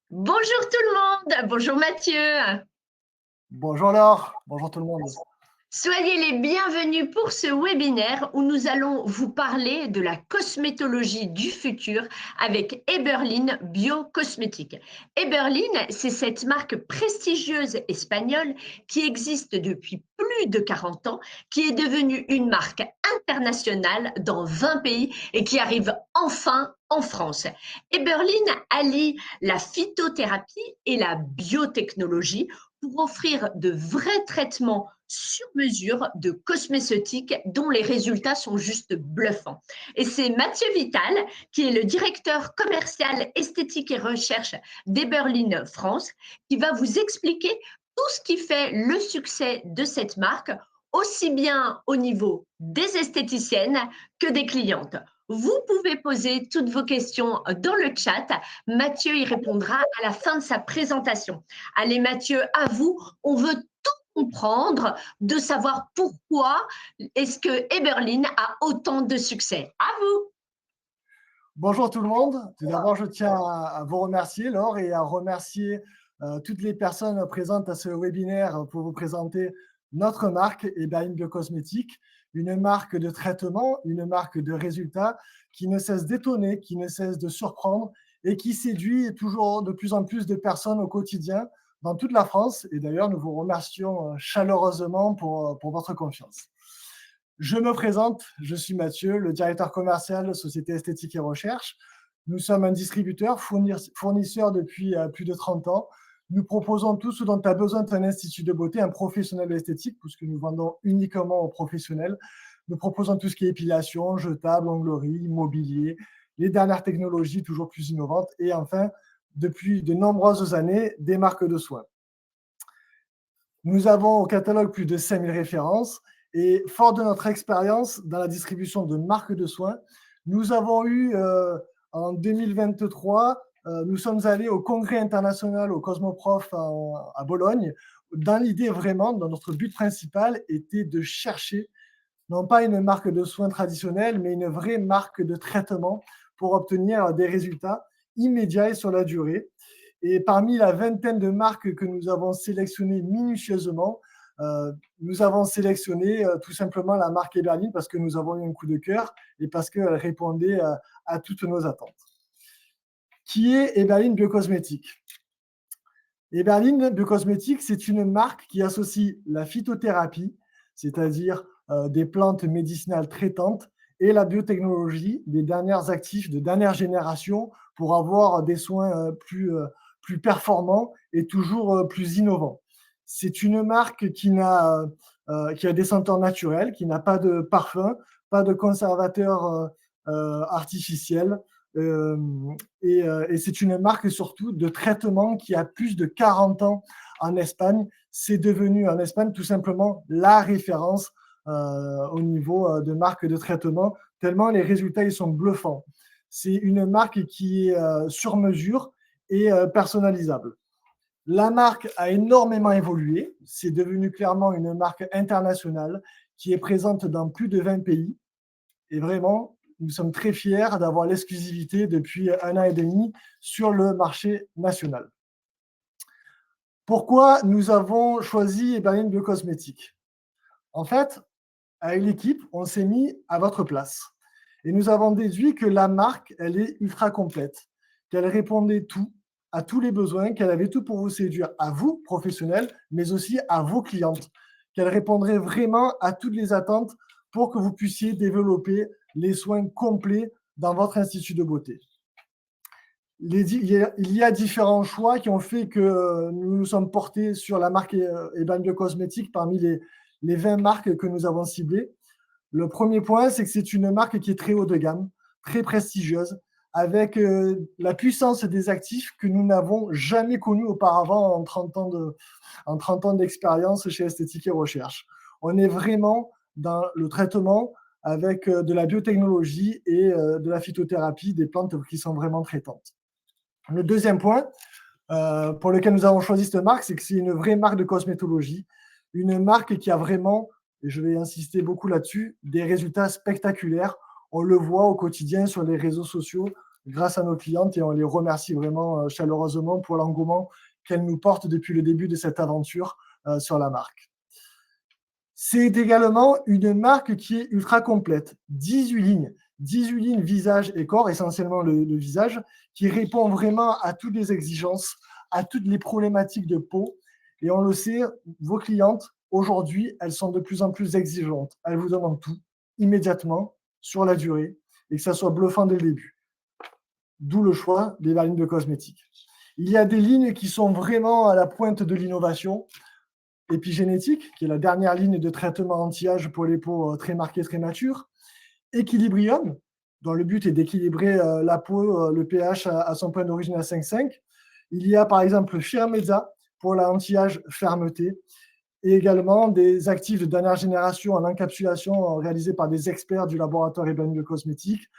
Bonjour tout le monde, bonjour Mathieu. Bonjour Laure, bonjour tout le monde. Soyez les bienvenus pour ce webinaire où nous allons vous parler de la cosmétologie du futur avec Eberlin Biocosmétique. Eberlin, c'est cette marque prestigieuse espagnole qui existe depuis plus de 40 ans, qui est devenue une marque internationale dans 20 pays et qui arrive enfin en France. Eberlin allie la phytothérapie et la biotechnologie pour offrir de vrais traitements sur mesure de cosmétiques dont les résultats sont juste bluffants. Et c'est Mathieu Vital, qui est le directeur commercial esthétique et recherche d'Eberlin France, qui va vous expliquer tout ce qui fait le succès de cette marque, aussi bien au niveau des esthéticiennes que des clientes. Vous pouvez poser toutes vos questions dans le chat. Mathieu y répondra à la fin de sa présentation. Allez Mathieu, à vous. On veut tout comprendre, de savoir pourquoi est-ce que Eberlin a autant de succès. À vous. Bonjour tout le monde. Tout d'abord, je tiens à vous remercier Laure et à remercier toutes les personnes présentes à ce webinaire pour vous présenter notre marque Eberlin Biocosmétique, une marque de traitement, une marque de résultats qui ne cesse d'étonner, qui ne cesse de surprendre et qui séduit toujours de plus en plus de personnes au quotidien dans toute la France. Et d'ailleurs, nous vous remercions chaleureusement pour votre confiance. Je me présente, je suis Mathieu, le directeur commercial de Société Esthétique et Recherche. Nous sommes un distributeur, fournisseur depuis plus de 30 ans. Nous proposons tout ce dont a besoin un institut de beauté, un professionnel esthétique, puisque nous vendons uniquement aux professionnels. Nous proposons tout ce qui est épilation, jetable, onglerie, mobilier, les dernières technologies toujours plus innovantes et enfin, depuis de nombreuses années, des marques de soins. Nous avons au catalogue plus de 5000 références et fort de notre expérience dans la distribution de marques de soins, nous avons eu en 2023, nous sommes allés au congrès international au Cosmoprof à Bologne, dans l'idée vraiment, dans notre but principal était de chercher non pas une marque de soins traditionnelle, mais une vraie marque de traitement pour obtenir des résultats immédiats et sur la durée. Et parmi la vingtaine de marques que nous avons sélectionnées minutieusement, nous avons sélectionné tout simplement la marque Eberlin parce que nous avons eu un coup de cœur et parce qu'elle répondait à toutes nos attentes. Qui est Eberlin Biocosmétique? Eberlin Biocosmétique, c'est une marque qui associe la phytothérapie, c'est-à-dire des plantes médicinales traitantes, et la biotechnologie, des derniers actifs de dernière génération pour avoir des soins plus performants et toujours plus innovants. C'est une marque qui a des senteurs naturelles, qui n'a pas de parfum, pas de conservateur artificiel, euh, et c'est une marque surtout de traitement qui a plus de 40 ans en Espagne. C'est devenu en Espagne tout simplement la référence au niveau de marque de traitement, tellement les résultats ils sont bluffants. C'est une marque qui est sur mesure et personnalisable. La marque a énormément évolué. C'est devenu clairement une marque internationale qui est présente dans plus de 20 pays. Et vraiment, nous sommes très fiers d'avoir l'exclusivité depuis 1 an et demi sur le marché national. Pourquoi nous avons choisi Eberlin Biocosmétique? En fait, avec l'équipe, on s'est mis à votre place. Et nous avons déduit que la marque, elle est ultra complète, qu'elle répondait tout, à tous les besoins, qu'elle avait tout pour vous séduire, à vous, professionnels, mais aussi à vos clientes, qu'elle répondrait vraiment à toutes les attentes pour que vous puissiez développer les soins complets dans votre institut de beauté. Il y a différents choix qui ont fait que nous nous sommes portés sur la marque Eberlin Biocosmétique parmi les 20 marques que nous avons ciblées. Le premier point, c'est que c'est une marque qui est très haut de gamme, très prestigieuse, avec la puissance des actifs que nous n'avons jamais connue auparavant en 30 ans d'expérience chez Esthétique et Recherche. On est vraiment dans le traitement avec de la biotechnologie et de la phytothérapie, des plantes qui sont vraiment traitantes. Le deuxième point pour lequel nous avons choisi cette marque, c'est que c'est une vraie marque de cosmétologie, une marque qui a vraiment, et je vais insister beaucoup là-dessus, des résultats spectaculaires. On le voit au quotidien sur les réseaux sociaux. grâce à nos clientes et on les remercie vraiment chaleureusement pour l'engouement qu'elles nous portent depuis le début de cette aventure sur la marque. C'est également une marque qui est ultra complète. 18 lignes visage et corps, essentiellement le visage, qui répond vraiment à toutes les exigences, à toutes les problématiques de peau. Et on le sait, vos clientes, aujourd'hui, elles sont de plus en plus exigeantes. Elles vous demandent tout, immédiatement, sur la durée, et que ça soit bluffant dès le début. D'où le choix des lignes de cosmétiques. Il y a des lignes qui sont vraiment à la pointe de l'innovation. Épigénétique, qui est la dernière ligne de traitement anti-âge pour les peaux très marquées, très matures. Équilibrium, dont le but est d'équilibrer la peau, le pH à son point d'origine à 5,5. Il y a par exemple Firmeza pour la anti-âge fermeté et également des actifs de dernière génération en encapsulation réalisés par des experts du laboratoire Eberlin de cosmétiques,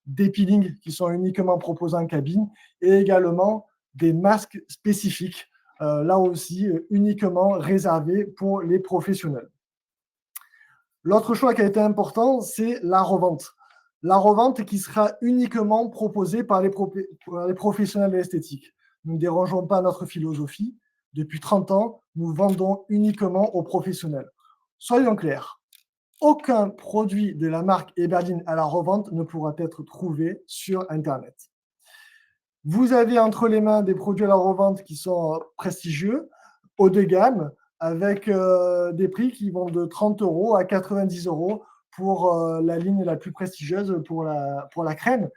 des peelings qui sont uniquement proposés en cabine et également des masques spécifiques là aussi uniquement réservé pour les professionnels. L'autre choix qui a été important, c'est la revente. La revente qui sera uniquement proposée par les professionnels de l'esthétique. Nous ne dérangeons pas notre philosophie. Depuis 30 ans, nous vendons uniquement aux professionnels. Soyons clairs, aucun produit de la marque Eberlin à la revente ne pourra être trouvé sur Internet. Vous avez entre les mains des produits à la revente qui sont prestigieux, haut de gamme, avec des prix qui vont de 30 € à 90 € pour la ligne la plus prestigieuse, pour la crème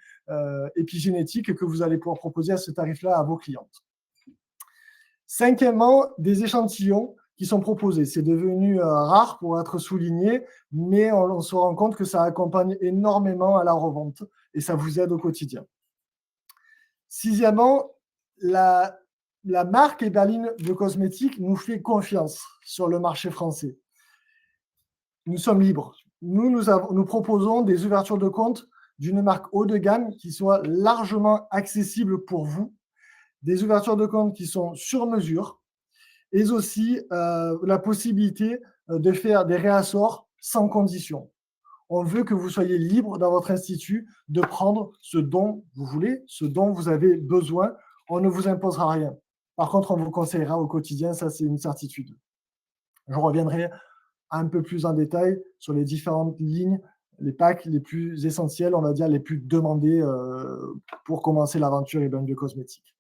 épigénétique que vous allez pouvoir proposer à ce tarif-là à vos clientes. Cinquièmement, des échantillons qui sont proposés. C'est devenu rare pour être souligné, mais on se rend compte que ça accompagne énormément à la revente et ça vous aide au quotidien. Sixièmement, la marque Eberlin de cosmétiques nous fait confiance sur le marché français. Nous sommes libres. Nous proposons des ouvertures de compte d'une marque haut de gamme qui soit largement accessible pour vous, des ouvertures de compte qui sont sur mesure et aussi la possibilité de faire des réassorts sans condition. On veut que vous soyez libre dans votre institut de prendre ce dont vous voulez, ce dont vous avez besoin. On ne vous imposera rien. Par contre, on vous conseillera au quotidien, ça c'est une certitude. Je reviendrai un peu plus en détail sur les différentes lignes, les packs les plus essentiels, on va dire les plus demandés pour commencer l'aventure Eberlin de cosmétiques.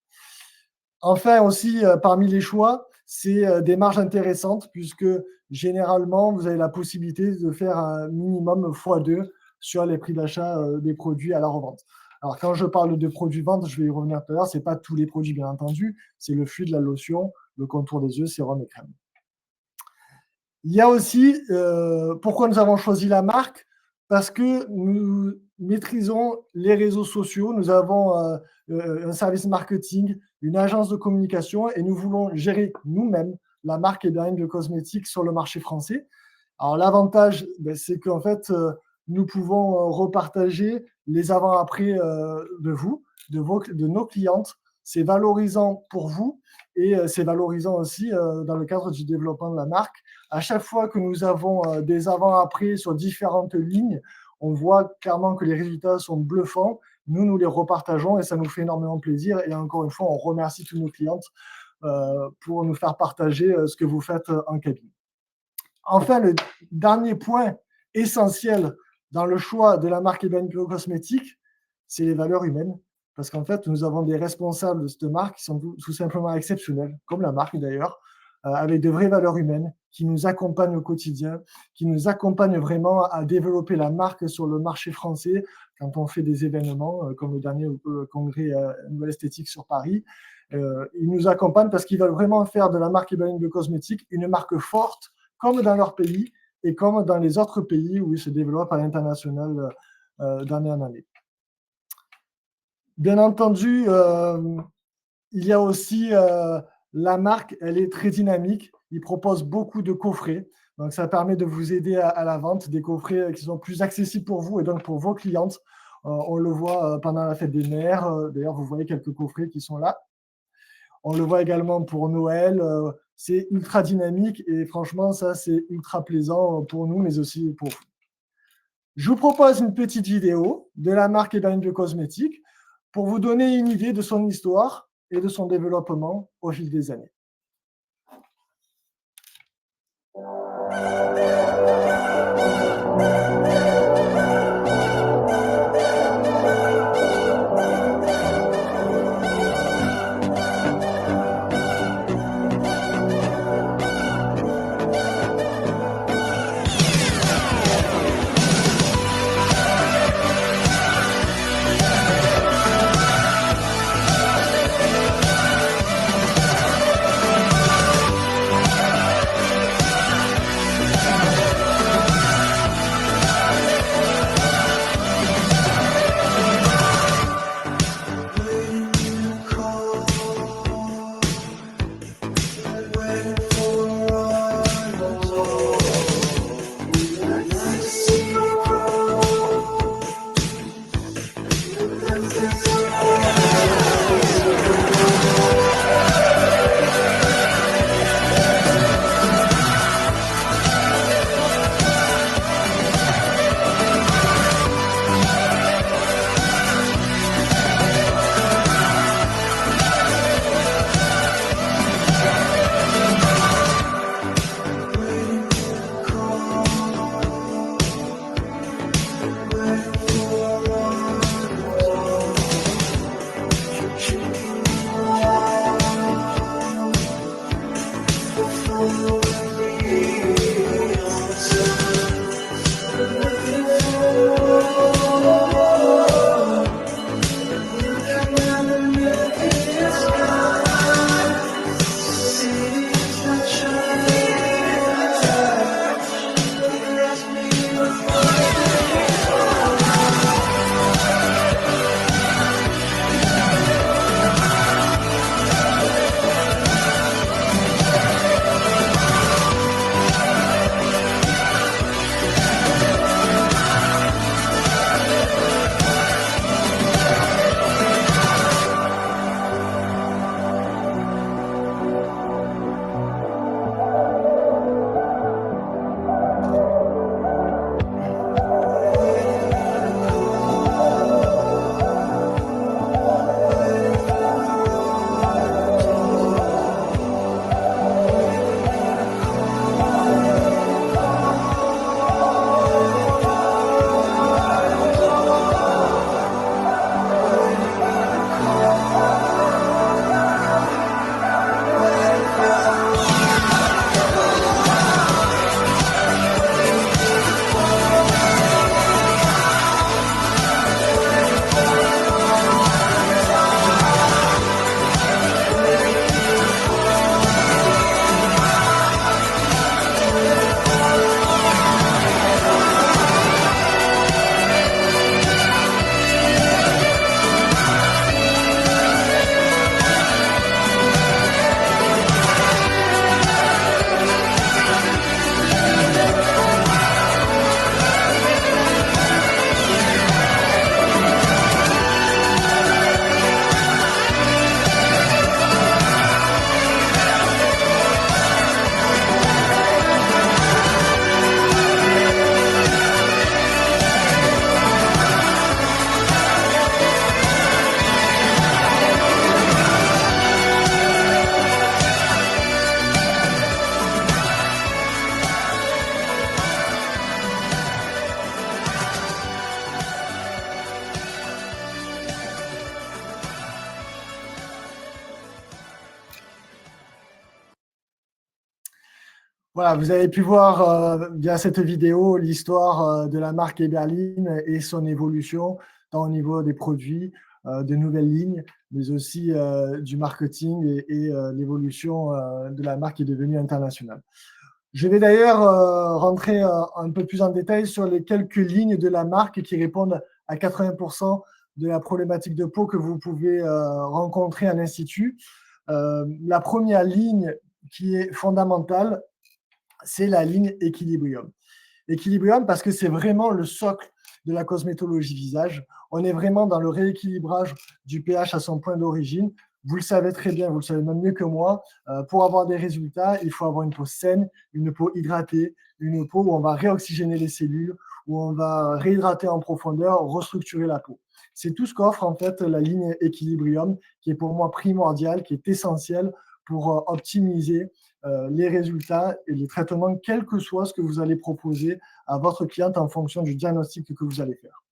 Enfin aussi, parmi les choix, c'est des marges intéressantes puisque généralement, vous avez la possibilité de faire un minimum x2 sur les prix d'achat des produits à la revente. Alors, quand je parle de produits vente, je vais y revenir tout à l'heure, ce n'est pas tous les produits, bien entendu, c'est le fluide, la lotion, le contour des yeux, sérum et crème. Il y a aussi, pourquoi nous avons choisi la marque? Parce que nous maîtrisons les réseaux sociaux, nous avons un service marketing, une agence de communication et nous voulons gérer nous-mêmes la marque Eberlin de cosmétiques sur le marché français. Alors l'avantage, c'est qu'en fait, nous pouvons repartager les avant-après de vous, de nos clientes. C'est valorisant pour vous et c'est valorisant aussi dans le cadre du développement de la marque. À chaque fois que nous avons des avant-après sur différentes lignes, on voit clairement que les résultats sont bluffants. Nous les repartageons et ça nous fait énormément plaisir. Et encore une fois, on remercie toutes nos clientes pour nous faire partager ce que vous faites en cabine. Enfin, le dernier point essentiel dans le choix de la marque Eberlin de cosmétiques, c'est les valeurs humaines. Parce qu'en fait, nous avons des responsables de cette marque qui sont tout simplement exceptionnels, comme la marque d'ailleurs, avec de vraies valeurs humaines qui nous accompagnent au quotidien, qui nous accompagnent vraiment à développer la marque sur le marché français quand on fait des événements comme le dernier congrès Nouvelle Esthétique sur Paris. Ils nous accompagnent parce qu'ils veulent vraiment faire de la marque Eberlin de cosmétiques une marque forte, comme dans leur pays et comme dans les autres pays où ils se développent à l'international d'année en année. Bien entendu, il y a aussi la marque, elle est très dynamique. Ils proposent beaucoup de coffrets. Donc, ça permet de vous aider à la vente, des coffrets qui sont plus accessibles pour vous et donc pour vos clientes. On le voit pendant la fête des mères. D'ailleurs, vous voyez quelques coffrets qui sont là. On le voit également pour Noël. C'est ultra dynamique et franchement, ça, c'est ultra plaisant pour nous, mais aussi pour vous. Je vous propose une petite vidéo de la marque Eberlin de cosmétiques pour vous donner une idée de son histoire et de son développement au fil des années. Voilà, vous avez pu voir via cette vidéo l'histoire de la marque Eberlin et son évolution, tant au niveau des produits, de nouvelles lignes, mais aussi du marketing et l'évolution de la marque qui est devenue internationale. Je vais d'ailleurs rentrer un peu plus en détail sur les quelques lignes de la marque qui répondent à 80% de la problématique de peau que vous pouvez rencontrer à l'Institut. La première ligne qui est fondamentale, c'est la ligne Equilibrium. Equilibrium parce que c'est vraiment le socle de la cosmétologie visage. On est vraiment dans le rééquilibrage du pH à son point d'origine. Vous le savez très bien, vous le savez même mieux que moi, pour avoir des résultats, il faut avoir une peau saine, une peau hydratée, une peau où on va réoxygéner les cellules, où on va réhydrater en profondeur, restructurer la peau. C'est tout ce qu'offre en fait la ligne Equilibrium, qui est pour moi primordiale, qui est essentielle pour optimiser les résultats et les traitements, quel que soit ce que vous allez proposer à votre cliente en fonction du diagnostic que vous allez faire.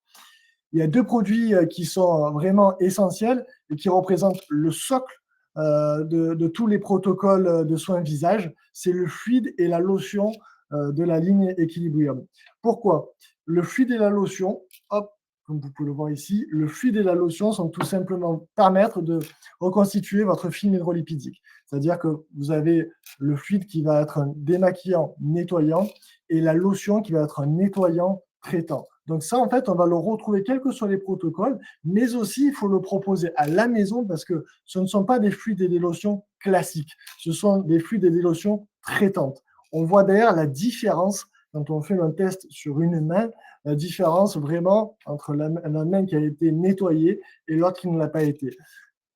Il y a 2 produits qui sont vraiment essentiels et qui représentent le socle de tous les protocoles de soins visage. C'est le fluide et la lotion de la ligne Equilibrium. Pourquoi? Le fluide et la lotion, hop, comme vous pouvez le voir ici, le fluide et la lotion sont tout simplement permettre de reconstituer votre film hydrolipidique. C'est-à-dire que vous avez le fluide qui va être un démaquillant, nettoyant, et la lotion qui va être un nettoyant, traitant. Donc ça, en fait, on va le retrouver quels que soient les protocoles, mais aussi, il faut le proposer à la maison parce que ce ne sont pas des fluides et des lotions classiques, ce sont des fluides et des lotions traitantes. On voit d'ailleurs la différence quand on fait un test sur une main, la différence vraiment entre la main qui a été nettoyée et l'autre qui ne l'a pas été.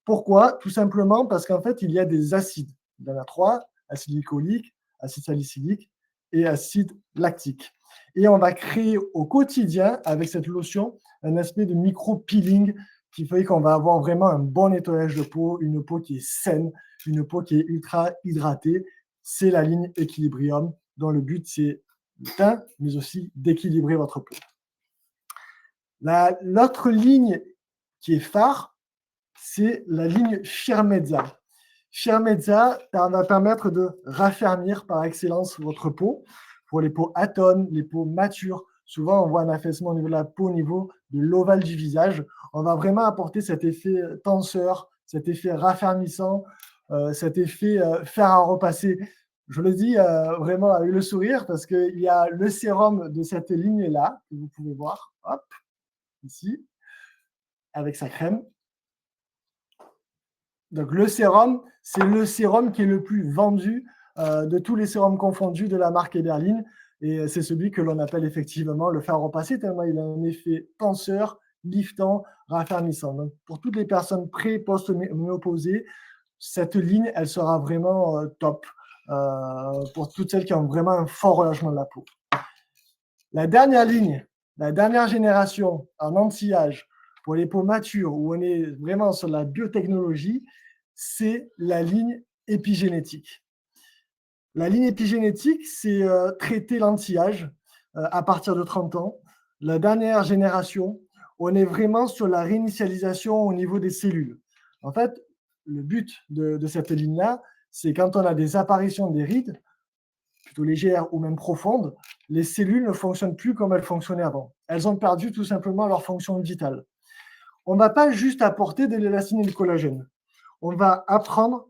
Pourquoi? Tout simplement parce qu'en fait, il y a des acides. Il y en a 3, acide glycolique, acide salicylique et acide lactique. Et on va créer au quotidien, avec cette lotion, un aspect de micro-peeling qui fait qu'on va avoir vraiment un bon nettoyage de peau, une peau qui est saine, une peau qui est ultra hydratée. C'est la ligne Equilibrium, dont le but, c'est le teint, mais aussi d'équilibrer votre peau. L'autre ligne qui est phare, c'est la ligne Firmezza. Firmezza va permettre de raffermir par excellence votre peau. Pour les peaux atones, les peaux matures, souvent on voit un affaissement au niveau de la peau, au niveau de l'ovale du visage. On va vraiment apporter cet effet tenseur, cet effet raffermissant, cet effet faire à repasser. Je le dis vraiment avec le sourire parce qu'il y a le sérum de cette ligne-là, que vous pouvez voir, hop, ici, avec sa crème. Donc le sérum, c'est le sérum qui est le plus vendu de tous les sérums confondus de la marque Eberlin. Et c'est celui que l'on appelle effectivement le fer repasser, tellement il a un effet tenseur, liftant, raffermissant. Donc pour toutes les personnes pré- et post-ménopausées, cette ligne, elle sera vraiment top pour toutes celles qui ont vraiment un fort relâchement de la peau. La dernière ligne, la dernière génération en anti-âge pour les peaux matures, où on est vraiment sur la biotechnologie, c'est la ligne épigénétique. La ligne épigénétique, c'est traiter l'anti-âge à partir de 30 ans. La dernière génération, on est vraiment sur la réinitialisation au niveau des cellules. En fait, le but de cette ligne-là, c'est quand on a des apparitions des rides, plutôt légères ou même profondes, les cellules ne fonctionnent plus comme elles fonctionnaient avant. Elles ont perdu tout simplement leur fonction vitale. On ne va pas juste apporter de l'élastine et du collagène. On va apprendre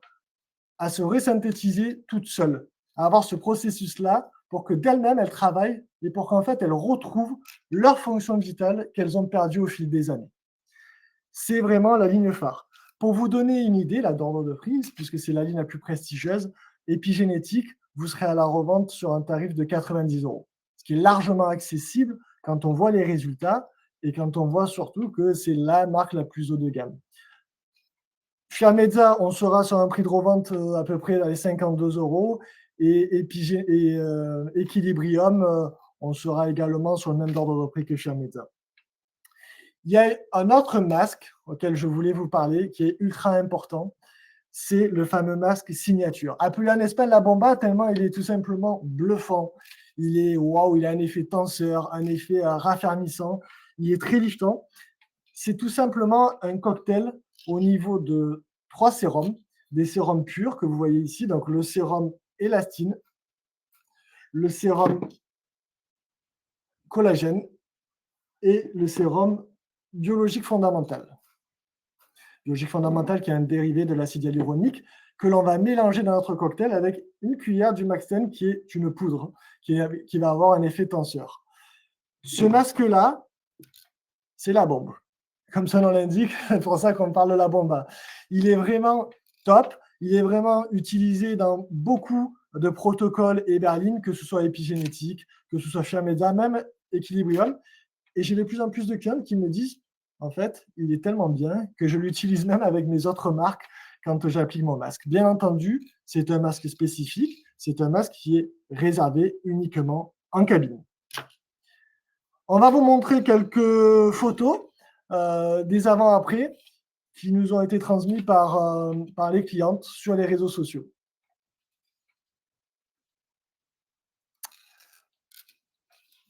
à se resynthétiser toute seule, à avoir ce processus-là pour que d'elles-mêmes, elles travaillent et pour qu'en fait, elles retrouvent leur fonction vitale qu'elles ont perdue au fil des années. C'est vraiment la ligne phare. Pour vous donner une idée, là, d'ordre de prise, puisque c'est la ligne la plus prestigieuse, épigénétique, vous serez à la revente sur un tarif de 90 €, ce qui est largement accessible quand on voit les résultats et quand on voit surtout que c'est la marque la plus haut de gamme. Firmezza, on sera sur un prix de revente à peu près dans les 52 € et Equilibrium, on sera également sur le même ordre de prix que Firmezza. Il y a un autre masque auquel je voulais vous parler qui est ultra important, c'est le fameux masque signature. Appelé en Espagne la bomba tellement il est tout simplement bluffant. Il est waouh, il a un effet tenseur, un effet raffermissant, il est très liftant. C'est tout simplement un cocktail au niveau de 3 sérums, des sérums purs que vous voyez ici, donc le sérum élastine, le sérum collagène et le sérum biologique fondamental. Biologique fondamental qui est un dérivé de l'acide hyaluronique que l'on va mélanger dans notre cocktail avec une cuillère du Maxten qui est une poudre qui va avoir un effet tenseur. Ce masque-là, c'est la bombe. Comme son nom l'indique, c'est pour ça qu'on parle de la bomba. Il est vraiment top, il est vraiment utilisé dans beaucoup de protocoles Eberlin, que ce soit épigénétique, que ce soit Firmezza, même Equilibrium. Et j'ai de plus en plus de clients qui me disent, en fait, il est tellement bien que je l'utilise même avec mes autres marques quand j'applique mon masque. Bien entendu, c'est un masque spécifique, c'est un masque qui est réservé uniquement en cabine. On va vous montrer quelques photos des avant-après qui nous ont été transmises par les clientes sur les réseaux sociaux.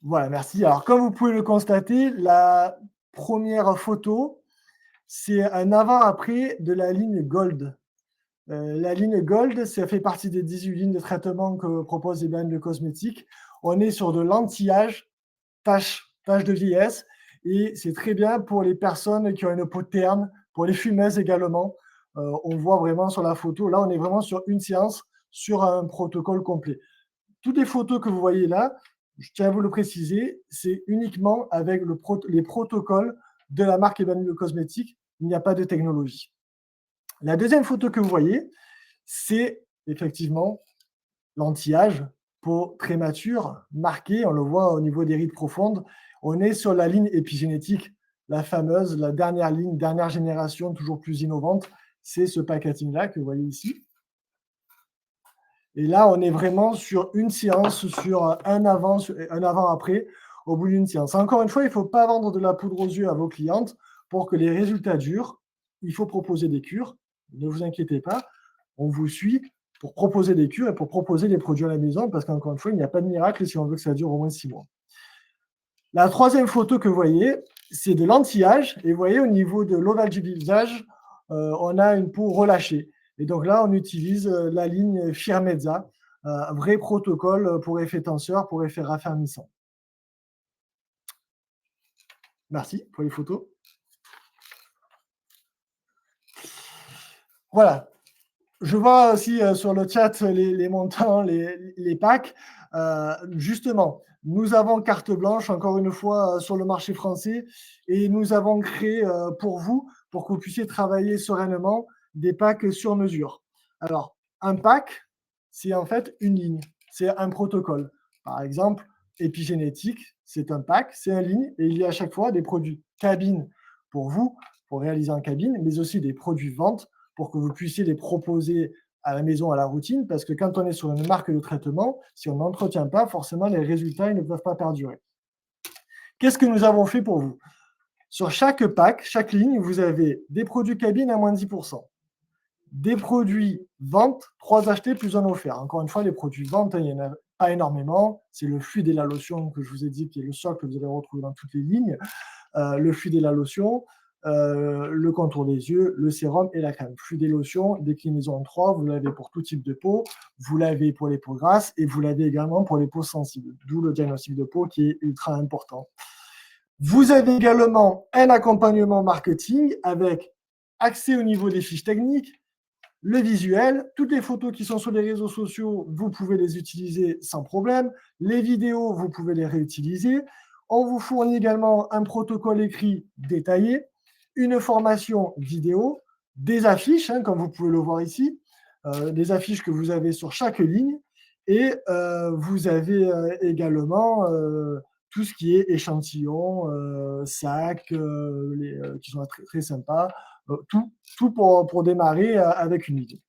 Voilà, merci. Alors, comme vous pouvez le constater, la première photo, c'est un avant-après de la ligne Gold. La ligne Gold, ça fait partie des 18 lignes de traitement que propose Eberlin de cosmétiques. On est sur de l'anti-âge, taches de vieillesse, et c'est très bien pour les personnes qui ont une peau terne, pour les fumeuses également. On voit vraiment sur la photo, là, on est vraiment sur une séance, sur un protocole complet. Toutes les photos que vous voyez là, je tiens à vous le préciser, c'est uniquement avec les protocoles de la marque Eberlin Cosmétiques. Il n'y a pas de technologie. La deuxième photo que vous voyez, c'est effectivement l'anti-âge, peau très mature, marquée, on le voit au niveau des rides profondes. On est sur la ligne épigénétique, la fameuse, la dernière ligne, dernière génération, toujours plus innovante. C'est ce packaging-là que vous voyez ici. Et là, on est vraiment sur une séance, sur un avant-après, au bout d'une séance. Encore une fois, il ne faut pas vendre de la poudre aux yeux à vos clientes pour que les résultats durent. Il faut proposer des cures. Ne vous inquiétez pas, on vous suit pour proposer des cures et pour proposer des produits à la maison, parce qu'encore une fois, il n'y a pas de miracle si on veut que ça dure au moins 6 mois. La troisième photo que vous voyez, c'est de l'anti-âge. Et vous voyez, au niveau de l'ovale du visage, on a une peau relâchée. Et donc là, on utilise la ligne Firmezza, un vrai protocole pour effet tenseur, pour effet raffermissant. Merci pour les photos. Voilà. Je vois aussi sur le chat les montants, les packs. Justement, nous avons carte blanche, encore une fois, sur le marché français, et nous avons créé pour vous, pour que vous puissiez travailler sereinement, des packs sur mesure. Alors, un pack, c'est en fait une ligne, c'est un protocole. Par exemple, épigénétique, c'est un pack, c'est une ligne, et il y a à chaque fois des produits cabine pour vous, pour réaliser en cabine, mais aussi des produits vente pour que vous puissiez les proposer à la maison, à la routine, parce que quand on est sur une marque de traitement, si on n'entretient pas, forcément, les résultats ils ne peuvent pas perdurer. Qu'est-ce que nous avons fait pour vous? Sur chaque pack, chaque ligne, vous avez des produits cabine à moins de 10%, des produits vente, 3 achetés plus un offert. Encore une fois, les produits vente, il n'y en a pas énormément. C'est le fluide et la lotion que je vous ai dit, qui est le socle que vous allez retrouver dans toutes les lignes. Le fluide et la lotion, le contour des yeux, le sérum et la crème. Fluide et lotion, déclinaison en 3, vous l'avez pour tout type de peau, vous l'avez pour les peaux grasses et vous l'avez également pour les peaux sensibles, d'où le diagnostic de peau qui est ultra important. Vous avez également un accompagnement marketing avec accès au niveau des fiches techniques, le visuel, toutes les photos qui sont sur les réseaux sociaux, vous pouvez les utiliser sans problème. Les vidéos, vous pouvez les réutiliser. On vous fournit également un protocole écrit détaillé, une formation vidéo, des affiches, comme vous pouvez le voir ici, des affiches que vous avez sur chaque ligne. Et vous avez également tout ce qui est échantillon, sacs, qui sont très, très sympas. Tout pour démarrer avec une idée.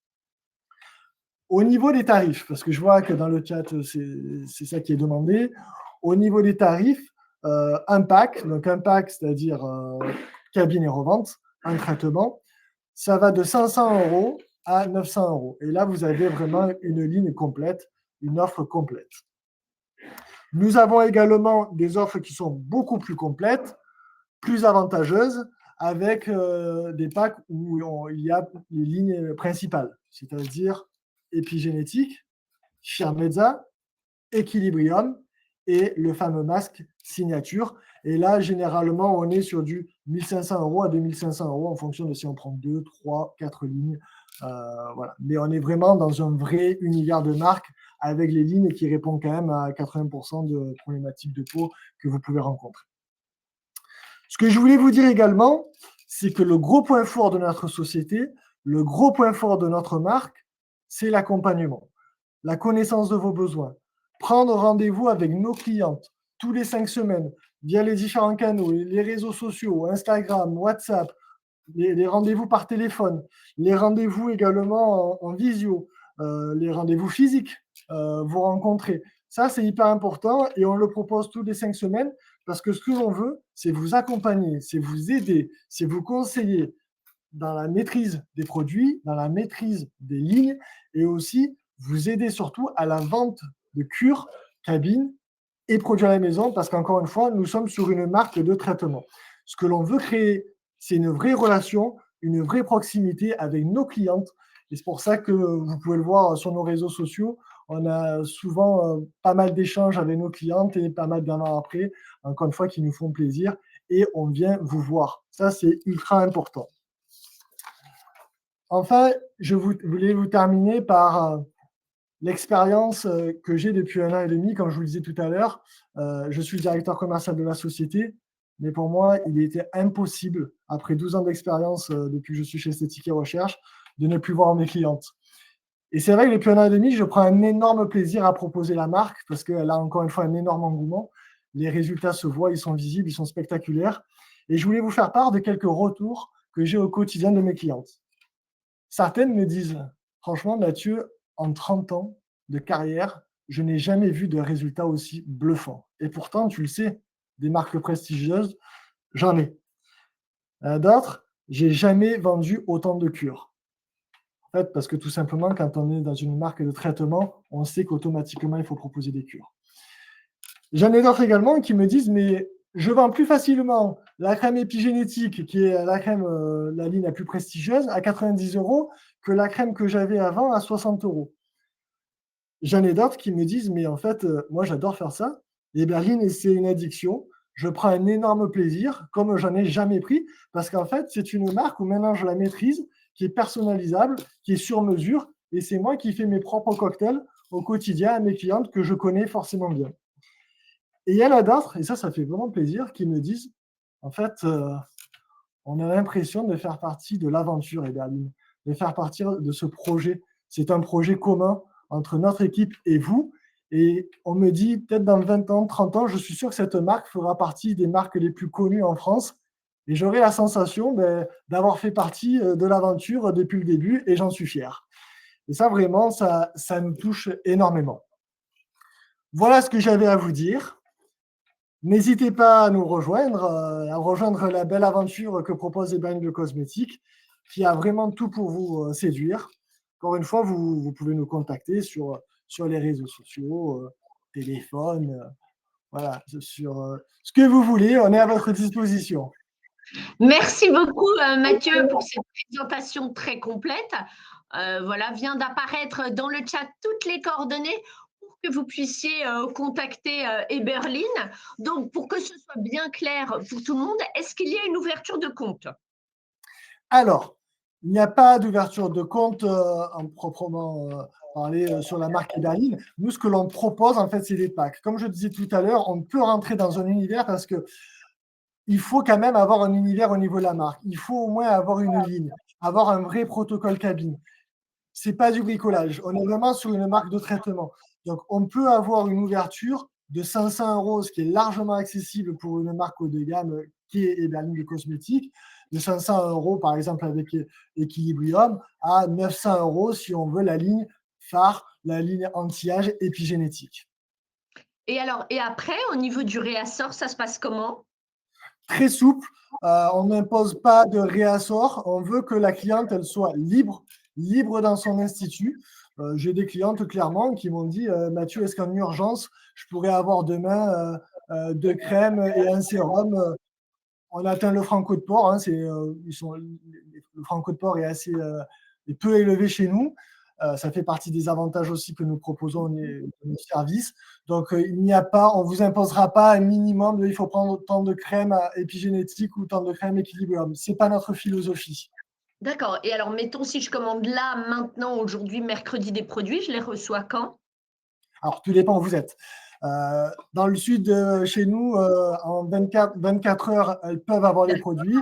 Au niveau des tarifs, parce que je vois que dans le chat, c'est ça qui est demandé. Au niveau des tarifs, un pack, c'est-à-dire cabine et revente, un traitement, ça va de 500 € à 900 €. Et là, vous avez vraiment une ligne complète, une offre complète. Nous avons également des offres qui sont beaucoup plus complètes, plus avantageuses, avec des packs où il y a les lignes principales, c'est-à-dire épigénétique, Firmezza, Equilibrium et le fameux masque signature. Et là, généralement, on est sur du 1 500 € à 2 500 € en fonction de si on prend 2, 3, 4 lignes. Voilà. Mais on est vraiment dans un vrai univers de marque avec les lignes qui répondent quand même à 80% de problématiques de peau que vous pouvez rencontrer. Ce que je voulais vous dire également, c'est que le gros point fort de notre société, le gros point fort de notre marque, c'est l'accompagnement, la connaissance de vos besoins. Prendre rendez-vous avec nos clientes tous les 5 semaines via les différents canaux, les réseaux sociaux, Instagram, WhatsApp, les rendez-vous par téléphone, les rendez-vous également en visio, les rendez-vous physiques, vous rencontrer. Ça, c'est hyper important et on le propose tous les 5 semaines Parce que ce que l'on veut, c'est vous accompagner, c'est vous aider, c'est vous conseiller dans la maîtrise des produits, dans la maîtrise des lignes et aussi vous aider surtout à la vente de cures, cabines et produits à la maison parce qu'encore une fois, nous sommes sur une marque de traitement. Ce que l'on veut créer, c'est une vraie relation, une vraie proximité avec nos clientes. Et c'est pour ça que vous pouvez le voir sur nos réseaux sociaux. On a souvent pas mal d'échanges avec nos clientes et pas mal d'avant après, encore une fois, qui nous font plaisir. Et on vient vous voir. Ça, c'est ultra important. Enfin, je voulais vous terminer par l'expérience que j'ai depuis 1 an et demi. Comme je vous le disais tout à l'heure, je suis le directeur commercial de la société, mais pour moi, il était impossible, après 12 ans d'expérience depuis que je suis chez Esthétique et Recherche, de ne plus voir mes clientes. Et c'est vrai que depuis 1 an et demi, je prends un énorme plaisir à proposer la marque parce qu'elle a encore une fois un énorme engouement. Les résultats se voient, ils sont visibles, ils sont spectaculaires. Et je voulais vous faire part de quelques retours que j'ai au quotidien de mes clientes. Certaines me disent, franchement, Mathieu, en 30 ans de carrière, je n'ai jamais vu de résultats aussi bluffants. Et pourtant, tu le sais, des marques prestigieuses, j'en ai. D'autres, j'ai jamais vendu autant de cures. En fait, parce que tout simplement, quand on est dans une marque de traitement, on sait qu'automatiquement, il faut proposer des cures. J'en ai d'autres également qui me disent, mais je vends plus facilement la crème épigénétique, qui est la crème, la ligne la plus prestigieuse, à 90 € que la crème que j'avais avant à 60 €. J'en ai d'autres qui me disent, mais en fait, moi j'adore faire ça. Les berlines, c'est une addiction. Je prends un énorme plaisir, comme j'en ai jamais pris, parce qu'en fait, c'est une marque où maintenant je la maîtrise, qui est personnalisable, qui est sur mesure, et c'est moi qui fais mes propres cocktails au quotidien à mes clientes que je connais forcément bien. Et il y en a d'autres, et ça fait vraiment plaisir, qui me disent, en fait, on a l'impression de faire partie de l'aventure Eberline, de faire partie de ce projet. C'est un projet commun entre notre équipe et vous. Et on me dit, peut-être dans 20 ans, 30 ans, je suis sûr que cette marque fera partie des marques les plus connues en France. Et j'aurai la sensation d'avoir fait partie de l'aventure depuis le début et j'en suis fier. Et ça, vraiment, ça nous touche énormément. Voilà ce que j'avais à vous dire. N'hésitez pas à nous rejoindre, à rejoindre la belle aventure que propose Eberline de Cosmétiques, qui a vraiment tout pour vous séduire. Encore une fois, vous pouvez nous contacter sur les réseaux sociaux, téléphone, voilà, sur ce que vous voulez, on est à votre disposition. Merci beaucoup, Mathieu, pour cette présentation très complète. Voilà, vient d'apparaître dans le chat toutes les coordonnées pour que vous puissiez contacter Eberline. Donc, pour que ce soit bien clair pour tout le monde, est-ce qu'il y a une ouverture de compte? Alors, il n'y a pas d'ouverture de compte en proprement parler sur la marque Eberline. Nous, ce que l'on propose, en fait, c'est des packs. Comme je disais tout à l'heure, on peut rentrer dans un univers parce que il faut quand même avoir un univers au niveau de la marque. Il faut au moins avoir une ligne, avoir un vrai protocole cabine. C'est pas du bricolage. On est vraiment sur une marque de traitement. Donc, on peut avoir une ouverture de 500 €, ce qui est largement accessible pour une marque haut de gamme qui est Eberline de Cosmétiques, de 500 € par exemple avec Equilibrium, à 900 € si on veut la ligne phare, la ligne anti-âge épigénétique. Et alors, et après, au niveau du réassort, ça se passe comment? Très souple, on n'impose pas de réassort, on veut que la cliente, elle soit libre dans son institut. J'ai des clientes clairement qui m'ont dit, Mathieu, est-ce qu'en urgence, je pourrais avoir demain 2 crèmes et un sérum? On atteint le Franco de Port, hein, le Franco de Port est peu élevé chez nous. Ça fait partie des avantages aussi que nous proposons de nos services. Donc, il n'y a pas, on ne vous imposera pas un minimum, il faut prendre tant de crème épigénétique ou tant de crème équilibrium. Ce n'est pas notre philosophie. D'accord. Et alors, mettons, si je commande là, maintenant, aujourd'hui, mercredi, des produits, je les reçois quand? Alors, tout dépend où vous êtes. Dans le sud, chez nous, en 24 heures, elles peuvent avoir les produits.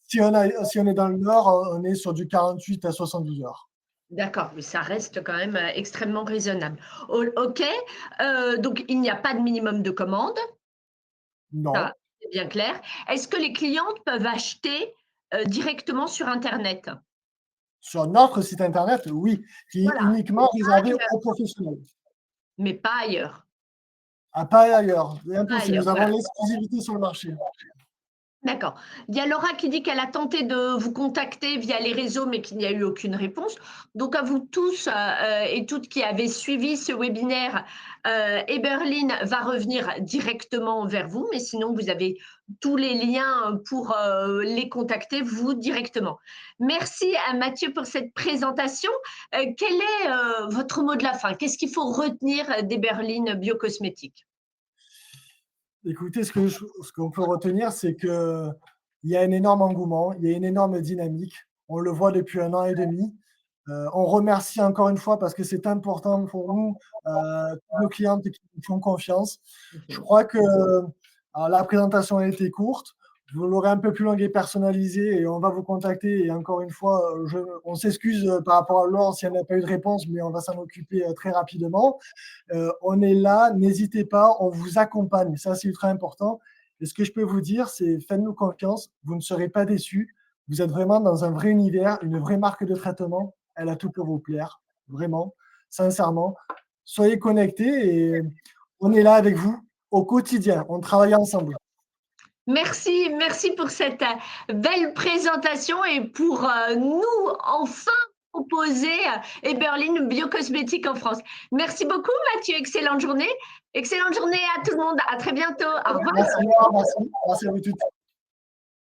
Si on est dans le nord, on est sur du 48 à 72 heures. D'accord, mais ça reste quand même extrêmement raisonnable. OK, donc il n'y a pas de minimum de commande, ça, Non. c'est bien clair. Est-ce que les clientes peuvent acheter directement sur internet? Sur notre site internet, oui, qui est Voilà, uniquement réservé aux professionnels. mais pas ailleurs. À Paris ailleurs. C'est impossible. Ailleurs, Nous avons voilà. l'exclusivité sur le marché. D'accord. Il y a Laura qui dit qu'elle a tenté de vous contacter via les réseaux, mais qu'il n'y a eu aucune réponse. Donc à vous tous, et toutes qui avez suivi ce webinaire, Eberline va revenir directement vers vous, mais sinon vous avez tous les liens pour, les contacter, vous, directement. Merci à Mathieu pour cette présentation. Quel est, votre mot de la fin? Qu'est-ce qu'il faut retenir d'Eberline Biocosmétiques? Écoutez, ce qu'on peut retenir, c'est qu'il y a un énorme engouement, il y a une énorme dynamique. On le voit depuis 1 an et demi. On remercie encore une fois parce que c'est important pour nous, toutes nos clientes qui nous font confiance. Je crois que alors la présentation a été courte. Vous l'aurez un peu plus longue et personnalisée et on va vous contacter. Et encore une fois, on s'excuse par rapport à Laure si elle n'a pas eu de réponse, mais on va s'en occuper très rapidement. On est là, n'hésitez pas, on vous accompagne. Ça, c'est ultra important. Et ce que je peux vous dire, c'est faites-nous confiance, vous ne serez pas déçus. Vous êtes vraiment dans un vrai univers, une vraie marque de traitement. Elle a tout pour vous plaire, vraiment, sincèrement. Soyez connectés et on est là avec vous au quotidien. On travaille ensemble. Merci, merci pour cette belle présentation et pour nous enfin proposer Eberline Biocosmétique en France. Merci beaucoup Mathieu, excellente journée. Excellente journée à tout le monde. À très bientôt. Au revoir. Merci, Laura, merci. Merci à vous toutes.